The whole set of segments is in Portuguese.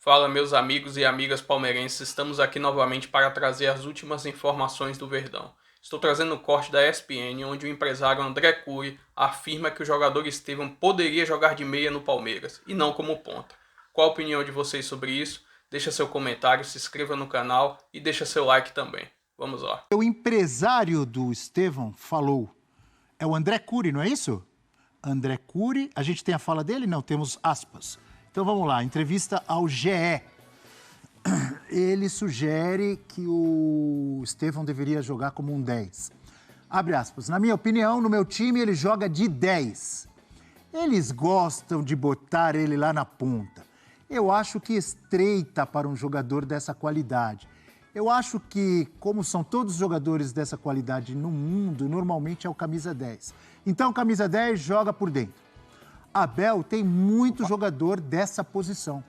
Fala, meus amigos e amigas palmeirenses, estamos aqui novamente para trazer as últimas informações do Verdão. Estou trazendo o corte da ESPN, onde o empresário André Cury afirma que o jogador Estevão poderia jogar de meia no Palmeiras, e não como ponta. Qual a opinião de vocês sobre isso? Deixa seu comentário, se inscreva no canal e deixa seu like também. Vamos lá. O empresário do Estevão falou. É o André Cury, não é isso? André Cury, a gente tem a fala dele? Não, temos aspas. Então vamos lá, entrevista ao GE. Ele sugere que o Estevão deveria jogar como um 10. Abre aspas. Na minha opinião, no meu time ele joga de 10. Eles gostam de botar ele lá na ponta. Eu acho que estreita para um jogador dessa qualidade. Eu acho que, como são todos os jogadores dessa qualidade no mundo, normalmente é o camisa 10. Então, camisa 10 joga por dentro. Abel tem muito jogador dessa posição.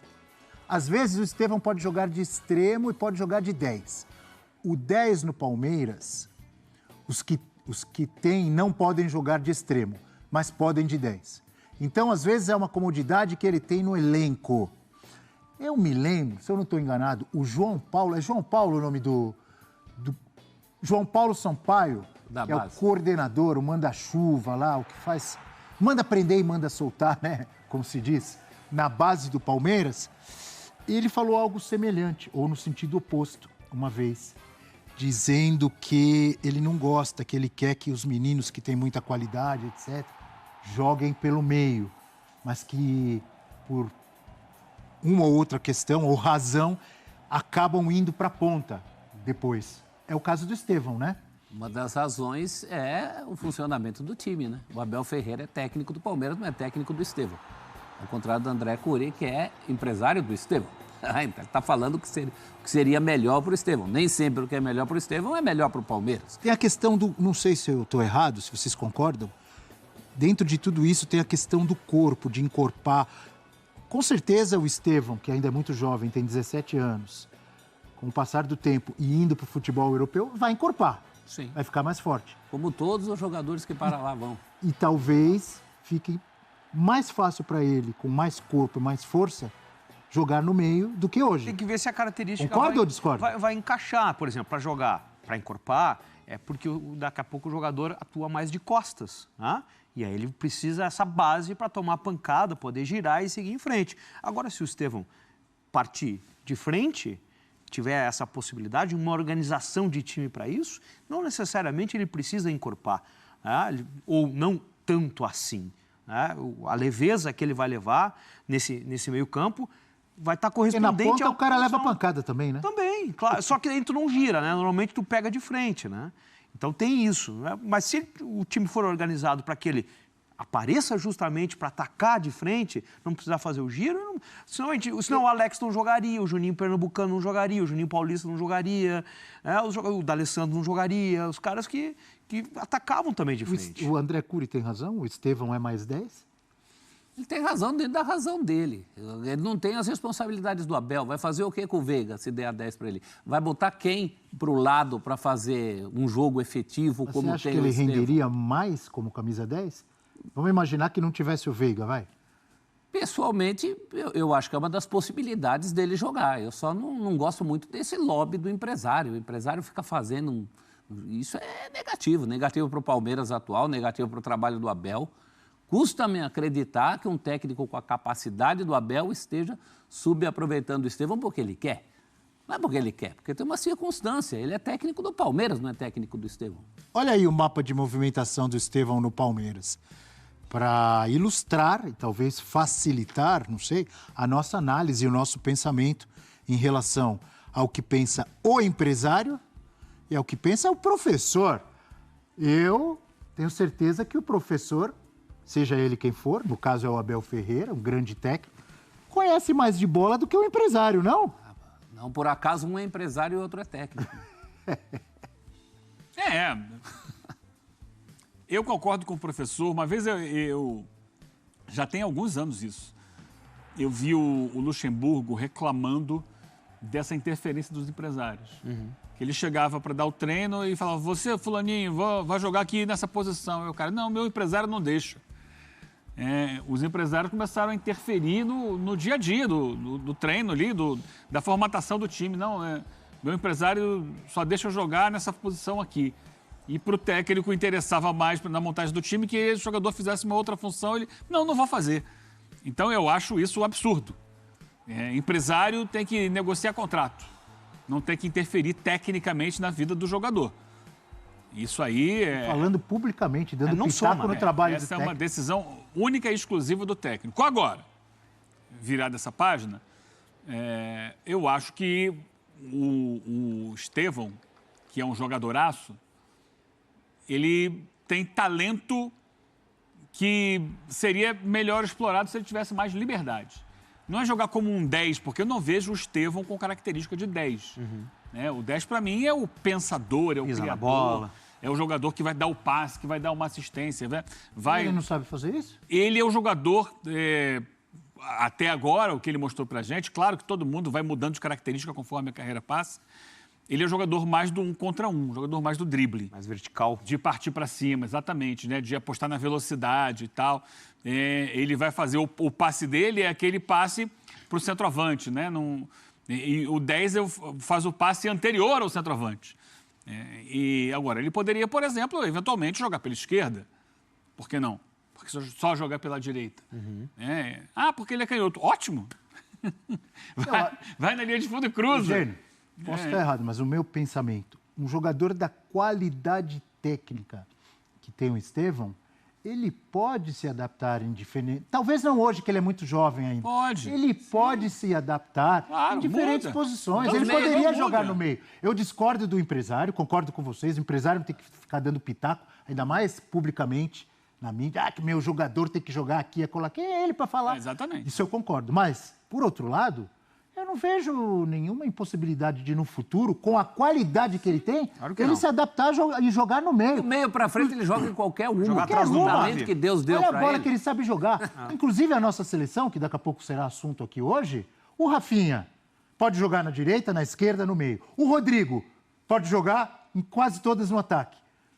Às vezes o Estevão pode jogar de extremo e pode jogar de 10. O 10 no Palmeiras, os que tem não podem jogar de extremo, mas podem de 10. Então, às vezes, é uma comodidade que ele tem no elenco. Eu me lembro, se eu não estou enganado, o João Paulo, é João Paulo o nome do João Paulo Sampaio, que é o coordenador, o manda-chuva lá, o que faz, manda prender e manda soltar, né, como se diz, na base do Palmeiras. Ele falou algo semelhante, ou no sentido oposto, uma vez, dizendo que ele não gosta, que ele quer que os meninos que têm muita qualidade, etc., joguem pelo meio, mas que por uma ou outra questão ou razão, acabam indo para a ponta depois. É o caso do Estevão, né? Uma das razões é o funcionamento do time, né? O Abel Ferreira é técnico do Palmeiras, não é técnico do Estevão. Ao contrário do André Cury, que é empresário do Estevão. Então, ele está falando que seria melhor para o Estevão. Nem sempre o que é melhor para o Estevão é melhor para o Palmeiras. Tem a questão do... Não sei se eu estou errado, se vocês concordam. Dentro de tudo isso tem a questão do corpo, de encorpar. Com certeza o Estevão, que ainda é muito jovem, tem 17 anos, com o passar do tempo e indo para o futebol europeu, vai encorpar. Sim. Vai ficar mais forte. Como todos os jogadores que para lá vão. E talvez fique mais fácil para ele, com mais corpo, mais força, jogar no meio do que hoje. Tem que ver se a característica Concorda ou discorda? vai encaixar, por exemplo, para jogar, para encorpar, é porque daqui a pouco o jogador atua mais de costas, né? E aí ele precisa dessa base para tomar pancada, poder girar e seguir em frente. Agora, se o Estevão partir de frente, tiver essa possibilidade, uma organização de time para isso, não necessariamente ele precisa encorpar, né? Ou não tanto assim, né? A leveza que ele vai levar nesse meio campo vai estar correspondente ao... E na ponta o cara leva posição. pancada também, né? Também, claro. Só que aí tu não gira, né? Normalmente tu pega de frente, né? Então tem isso, né? Mas se o time for organizado para que ele apareça justamente para atacar de frente, não precisar fazer o giro, senão o Alex não jogaria, o Juninho Pernambucano não jogaria, o Juninho Paulista não jogaria, né? O D'Alessandro não jogaria, os caras que atacavam também de frente. O André Cury tem razão? O Estevão é mais 10? Ele tem razão dentro da razão dele. Ele não tem as responsabilidades do Abel. Vai fazer o que com o Veiga, se der a 10 para ele? Vai botar quem para o lado para fazer um jogo efetivo? Você como acha tem que ele o Estevão? renderia mais como camisa 10? Vamos imaginar que não tivesse o Veiga, vai? Pessoalmente, eu acho que é uma das possibilidades dele jogar. Eu só não gosto muito desse lobby do empresário. O empresário fica fazendo... Isso é negativo. Negativo para o Palmeiras atual, negativo para o trabalho do Abel. Custa-me acreditar que um técnico com a capacidade do Abel esteja subaproveitando o Estevão porque ele quer. Não é porque ele quer, porque tem uma circunstância. Ele é técnico do Palmeiras, não é técnico do Estevão. Olha aí o mapa de movimentação do Estevão no Palmeiras. Para ilustrar e talvez facilitar, não sei, a nossa análise e o nosso pensamento em relação ao que pensa o empresário e ao que pensa o professor. Eu tenho certeza que o professor, seja ele quem for, no caso é o Abel Ferreira, um grande técnico, conhece mais de bola do que o empresário, não? Não, por acaso um é empresário e o outro é técnico. Eu concordo com o professor. Uma vez eu já tem alguns anos isso. Eu vi o Luxemburgo reclamando dessa interferência dos empresários. Uhum. Ele chegava para dar o treino e falava, você, fulaninho, vai jogar aqui nessa posição. E o cara, não, meu empresário não deixa. os empresários começaram a interferir no dia a dia do treino ali, da formatação do time. Não, meu empresário só deixa eu jogar nessa posição aqui. E para o técnico interessava mais na montagem do time que o jogador fizesse uma outra função. Ele, não vou fazer. Então eu acho isso um absurdo. Empresário tem que negociar contrato, não tem que interferir tecnicamente na vida do jogador. Isso aí é... Falando publicamente, dando pitaco no trabalho do técnico. Essa é uma decisão única e exclusiva do técnico. Agora, virar dessa página, eu acho que o Estevão, que é um jogadoraço, ele tem talento que seria melhor explorado se ele tivesse mais liberdade. Não é jogar como um 10, porque eu não vejo o Estevão com característica de 10. O 10, para mim, é o pensador, é o Pisa na criador, bola. é o jogador que vai dar o passe, que vai dar uma assistência. Ele não sabe fazer isso? Ele é o jogador, até agora, o que ele mostrou pra gente, claro que todo mundo vai mudando de característica conforme a carreira passa. Ele é o jogador mais do 1 contra 1, jogador mais do drible. Mais vertical. De partir para cima, exatamente, né? De apostar na velocidade e tal. Ele vai fazer o passe dele, é aquele passe para o centroavante, né? E o 10 faz o passe anterior ao centroavante. E agora, ele poderia, por exemplo, eventualmente jogar pela esquerda. Por que não? Porque só jogar pela direita. Porque ele é canhoto. Ótimo! Vai na linha de fundo e cruza. Eugênio, posso estar errado, mas o meu pensamento, um jogador da qualidade técnica que tem o Estevão, ele pode se adaptar em diferentes... Talvez não hoje, que ele é muito jovem ainda. Pode. Ele pode se adaptar em diferentes posições. Ele poderia jogar no meio. Eu discordo do empresário, concordo com vocês. O empresário tem que ficar dando pitaco, ainda mais publicamente, na mídia. Que meu jogador tem que jogar aqui, acolá. Quem é ele para falar? Exatamente. Isso eu concordo. Mas, por outro lado, eu não vejo nenhuma impossibilidade de, no futuro, com a qualidade que ele tem, ele se adaptar e jogar no meio. Do meio para frente, ele joga em qualquer uma. Jogar atrás do O talento que Deus deu para ele. Olha a bola que ele sabe jogar. Inclusive, a nossa seleção, que daqui a pouco será assunto aqui hoje, o Rafinha pode jogar na direita, na esquerda, no meio. O Rodrigo pode jogar em quase todas no ataque.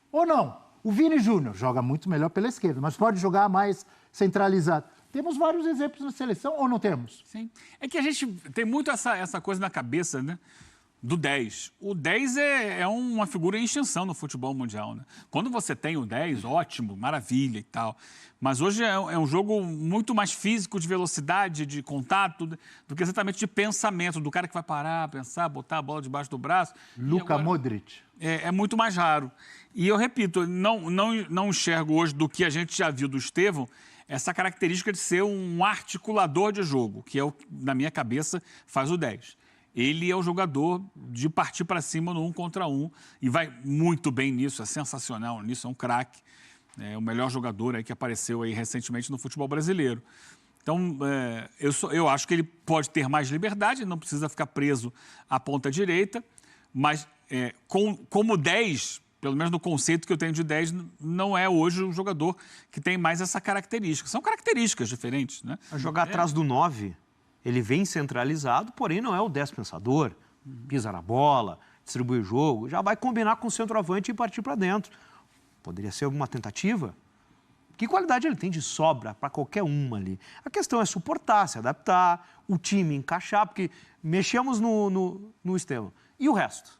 Ou não. O Vini Júnior joga muito melhor pela esquerda, mas pode jogar mais centralizado. Temos vários exemplos na seleção, ou não temos? Sim. É que a gente tem muito essa coisa na cabeça, né? Do 10. O 10 é uma figura em extinção no futebol mundial, né? Quando você tem o 10, ótimo, maravilha e tal. Mas hoje é um jogo muito mais físico, de velocidade, de contato, do que exatamente de pensamento, do cara que vai parar, pensar, botar a bola debaixo do braço. Luka Modric. É muito mais raro. E eu repito, não enxergo hoje do que a gente já viu do Estevão, essa característica de ser um articulador de jogo, que é o que, na minha cabeça, faz o 10. Ele é o jogador de partir para cima no 1 contra 1 e vai muito bem nisso, é sensacional nisso, é um craque. É o melhor jogador aí que apareceu aí recentemente no futebol brasileiro. Então, eu acho que ele pode ter mais liberdade, não precisa ficar preso à ponta direita, mas como 10... Pelo menos no conceito que eu tenho de 10, não é hoje o jogador que tem mais essa característica. São características diferentes, né? A jogar atrás do 9, ele vem centralizado, porém não é o 10 pensador. Pisa na bola, distribui o jogo, já vai combinar com o centroavante e partir para dentro. Poderia ser alguma tentativa? Que qualidade ele tem de sobra para qualquer uma ali? A questão é suportar, se adaptar, o time encaixar, porque mexemos no Estevão. E o resto?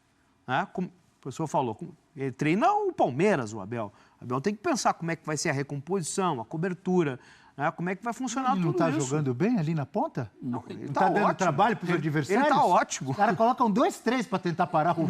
Como o professor falou, ele treina o Palmeiras, o Abel. O Abel tem que pensar como é que vai ser a recomposição, a cobertura, como é que vai funcionar tudo isso. Ele não está jogando bem ali na ponta? Não, ele está dando ótimo trabalho para os adversários? Ele está ótimo. Os caras colocam 2, 3 para tentar parar o...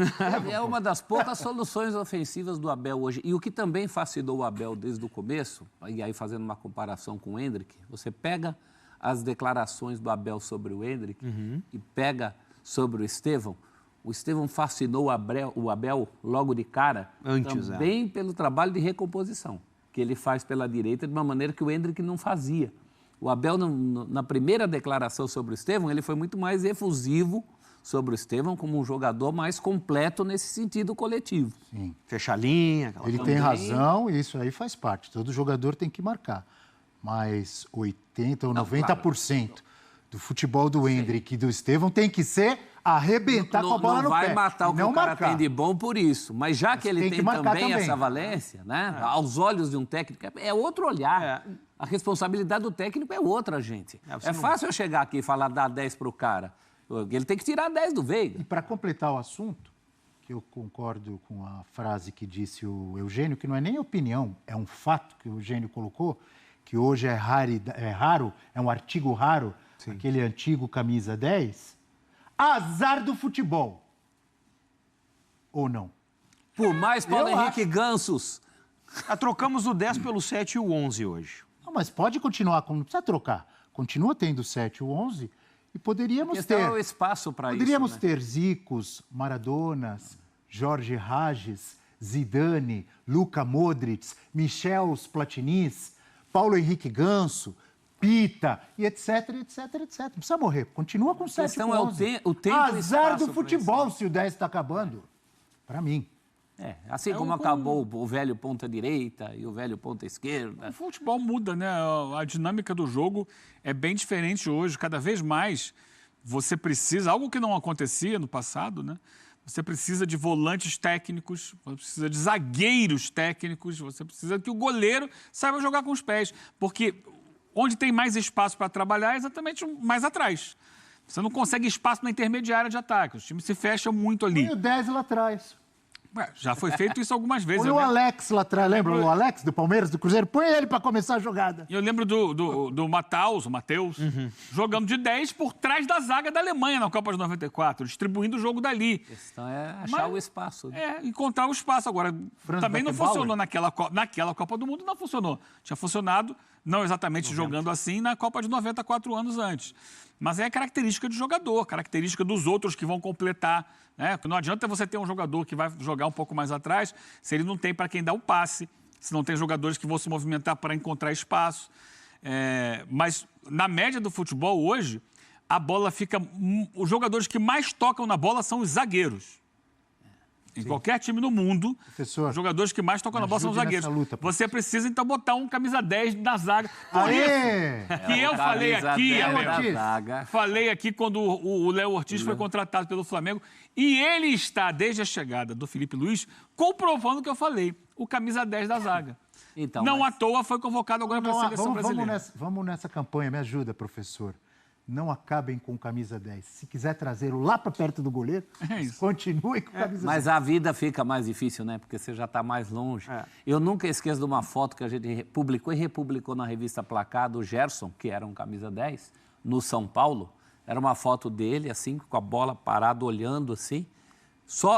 É uma das poucas soluções ofensivas do Abel hoje. E o que também fascinou o Abel desde o começo, e aí fazendo uma comparação com o Endrick, você pega as declarações do Abel sobre o Endrick e pega sobre o Estevão. O Estevão fascinou o Abel logo de cara, também pelo trabalho de recomposição, que ele faz pela direita de uma maneira que o Endrick não fazia. O Abel, na primeira declaração sobre o Estevão, ele foi muito mais efusivo sobre o Estevão como um jogador mais completo nesse sentido coletivo. Sim. Fecha a linha. Ele tem razão e isso aí faz parte. Todo jogador tem que marcar. Mas 80% ou 90% do futebol do Endrick e do Estevão tem que ser arrebentar com a bola no pé. Não vai matar o que o cara tem de bom por isso. Mas já que ele tem também essa valência, né? Aos olhos de um técnico, é outro olhar. A responsabilidade do técnico é outra, gente. É fácil eu chegar aqui e falar dar 10 para o cara. Ele tem que tirar 10 do Veiga. E para completar o assunto, que eu concordo com a frase que disse o Eugênio, que não é nem opinião, é um fato que o Eugênio colocou, que hoje é raro, é um artigo raro, aquele antigo camisa 10, azar do futebol. Ou não? Por mais Paulo Eu Henrique Gansos. Trocamos o 10 pelo 7 e o 11 hoje. Não, mas pode continuar, não precisa trocar. Continua tendo o 7 e o 11 e poderíamos ter... o espaço para isso, Poderíamos né? ter Zicos, Maradonas, Jorge Rages, Zidane, Luka Modric, Michel Platinis, Paulo Henrique Ganso, Pita, e etc, etc, etc. Não precisa morrer. Continua com 7 e questão 11. é o tempo e Azar espaço do pra futebol isso. se o 10 está acabando. Para mim. Assim como acabou o velho ponta-direita e o velho ponta-esquerda. O futebol muda, né? A dinâmica do jogo é bem diferente hoje. Cada vez mais você precisa, algo que não acontecia no passado, né? Você precisa de volantes técnicos, você precisa de zagueiros técnicos, você precisa que o goleiro saiba jogar com os pés. Porque onde tem mais espaço para trabalhar é exatamente mais atrás. Você não consegue espaço na intermediária de ataque. Os times se fecham muito ali. E o 10 lá atrás. Já foi feito isso algumas vezes. Põe o Alex lá atrás, lembra o Alex do Palmeiras, do Cruzeiro? Põe ele para começar a jogada. Eu lembro do Matheus, jogando de 10 por trás da zaga da Alemanha na Copa de 94, distribuindo o jogo dali. A questão é achar o espaço. Né? Encontrar o espaço. Agora, também não Beckenbauer. funcionou naquela Copa do Mundo, não funcionou. Tinha funcionado, não exatamente jogando assim, na Copa de 94 anos antes. Mas é a característica do jogador, característica dos outros que vão completar. Né? Não adianta você ter um jogador que vai jogar um pouco mais atrás se ele não tem para quem dar o passe, se não tem jogadores que vão se movimentar para encontrar espaço. Mas na média do futebol hoje, a bola fica... Os jogadores que mais tocam na bola são os zagueiros. Em qualquer time no mundo, Professor, os jogadores que mais tocam na bola são os zagueiros. Luta, você precisa, então, botar um camisa 10 na zaga. Por Aê! isso que eu falei aqui, Abel. falei aqui quando o Léo Ortiz foi contratado pelo Flamengo, e ele está, desde a chegada do Felipe Luiz, comprovando o que eu falei, o camisa 10 da zaga. Então, Não à toa foi convocado agora para a seleção brasileira. Vamos nessa campanha, me ajuda, professor. Não acabem com camisa 10. Se quiser trazê-lo lá para perto do goleiro, continue com camisa 10. Mas a vida fica mais difícil, né? Porque você já está mais longe. Eu nunca esqueço de uma foto que a gente publicou e republicou na revista Placar do Gerson, que era um camisa 10, no São Paulo. Era uma foto dele, assim, com a bola parada, olhando assim.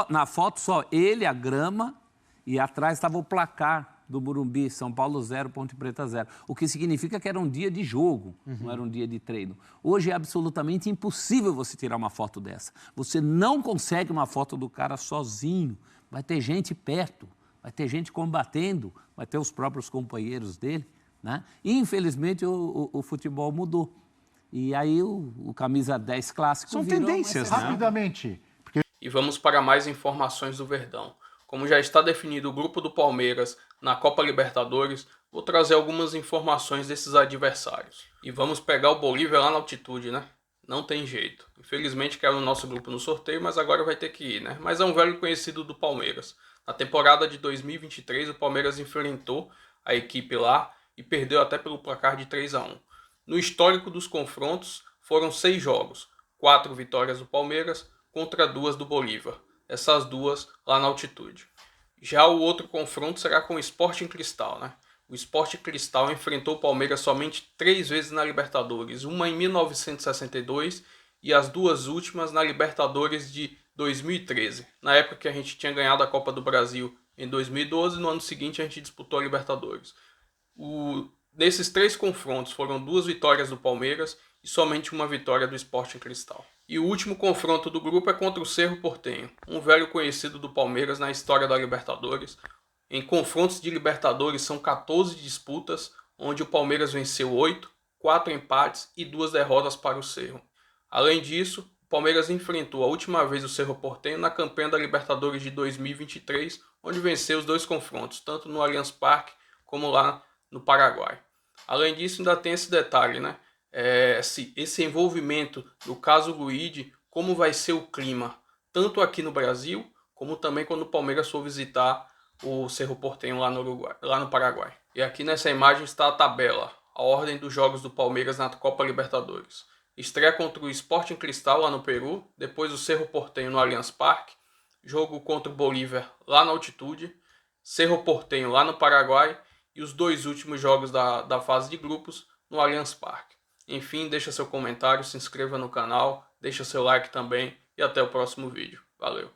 Na foto, só ele, a grama, e atrás estava o placar do Morumbi, São Paulo 0, Ponte Preta 0. O que significa que era um dia de jogo, não era um dia de treino. Hoje é absolutamente impossível você tirar uma foto dessa. Você não consegue uma foto do cara sozinho. Vai ter gente perto, vai ter gente combatendo, vai ter os próprios companheiros dele. Né? E, infelizmente, o futebol mudou. E aí o camisa 10 clássico São virou tendências, uma né? Rapidamente. E vamos para mais informações do Verdão. Como já está definido o grupo do Palmeiras na Copa Libertadores, vou trazer algumas informações desses adversários. E vamos pegar o Bolívia lá na altitude, né? Não tem jeito. Infelizmente caiu no nosso grupo no sorteio, mas agora vai ter que ir, né? Mas é um velho conhecido do Palmeiras. Na temporada de 2023, o Palmeiras enfrentou a equipe lá e perdeu até pelo placar de 3-1. No histórico dos confrontos, foram 6 jogos, 4 vitórias do Palmeiras contra 2 do Bolívar. Essas 2 lá na altitude. Já o outro confronto será com o Sporting Cristal, né? O Sporting Cristal enfrentou o Palmeiras somente 3 vezes na Libertadores, uma em 1962 e as 2 últimas na Libertadores de 2013. Na época que a gente tinha ganhado a Copa do Brasil em 2012, no ano seguinte a gente disputou a Libertadores. Nesses 3 confrontos foram 2 vitórias do Palmeiras e somente uma vitória do Sporting Cristal. E o último confronto do grupo é contra o Cerro Porteño, um velho conhecido do Palmeiras na história da Libertadores. Em confrontos de Libertadores são 14 disputas, onde o Palmeiras venceu 8, 4 empates e 2 derrotas para o Cerro. Além disso, o Palmeiras enfrentou a última vez o Cerro Porteño na campanha da Libertadores de 2023, onde venceu os 2 confrontos, tanto no Allianz Parque como lá no Paraguai. Além disso, ainda tem esse detalhe, né? Esse envolvimento do caso Luigi, como vai ser o clima, tanto aqui no Brasil, como também quando o Palmeiras for visitar o Cerro Porteño lá no Paraguai. E aqui nessa imagem está a tabela. a ordem dos jogos do Palmeiras na Copa Libertadores. Estreia contra o Sporting Cristal lá no Peru, depois o Cerro Porteño no Allianz Parque, jogo contra o Bolívar lá na altitude, Cerro Porteño lá no Paraguai e os 2 últimos jogos da fase de grupos no Allianz Parque. Enfim, deixa seu comentário, se inscreva no canal, deixa seu like também e até o próximo vídeo. Valeu!